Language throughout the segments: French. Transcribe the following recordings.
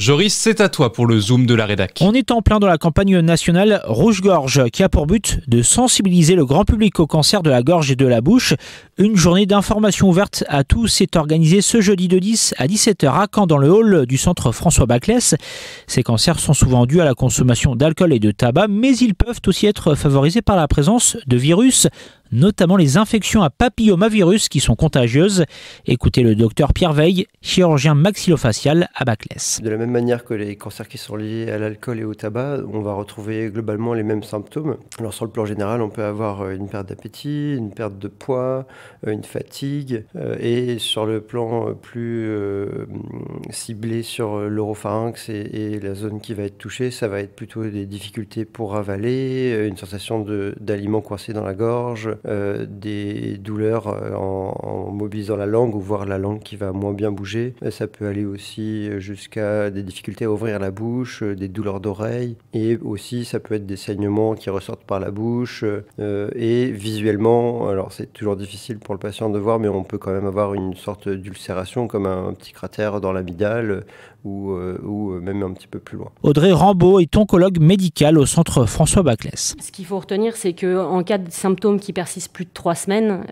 Joris, c'est à toi pour le Zoom de la rédac. On est en plein dans la campagne nationale Rouge-Gorge qui a pour but de sensibiliser le grand public au cancer de la gorge et de la bouche. Une journée d'information ouverte à tous est organisée ce jeudi de 10 à 17h à Caen dans le hall du centre François Baclès. Ces cancers sont souvent dus à la consommation d'alcool et de tabac, mais ils peuvent aussi être favorisés par la présence de virus, notamment les infections à papillomavirus qui sont contagieuses. Écoutez le docteur Pierre Veille, chirurgien maxillofacial à Baclès. De la même manière que les cancers qui sont liés à l'alcool et au tabac, on va retrouver globalement les mêmes symptômes. Alors sur le plan général, on peut avoir une perte d'appétit, une perte de poids, une fatigue. Et sur le plan plus ciblé sur l'oropharynx et la zone qui va être touchée, ça va être plutôt des difficultés pour avaler, une sensation d'aliments coincés dans la gorge, des douleurs en mobilisant la langue ou voir la langue qui va moins bien bouger. Ça peut aller aussi jusqu'à des difficultés à ouvrir la bouche, des douleurs d'oreille et aussi ça peut être des saignements qui ressortent par la bouche et visuellement, alors c'est toujours difficile pour le patient de voir mais on peut quand même avoir une sorte d'ulcération comme un petit cratère dans l'amygdale ou même un petit peu plus loin. Audrey Rambaud est oncologue médicale au centre François Baclès. Ce qu'il faut retenir, c'est qu'en cas de symptômes qui persistent plus de 3 semaines,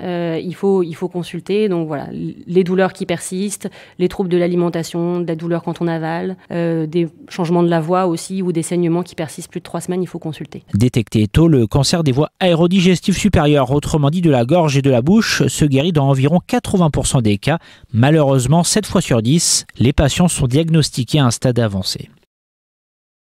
il faut consulter. Donc voilà, les douleurs qui persistent, les troubles de l'alimentation, de la douleur quand on avale, des changements de la voix aussi ou des saignements qui persistent plus de 3 semaines, il faut consulter. Détecté tôt, le cancer des voies aérodigestives supérieures, autrement dit de la gorge et de la bouche, se guérit dans environ 80% des cas. Malheureusement, 7 fois sur 10, les patients sont diagnostiqués à un stade avancé.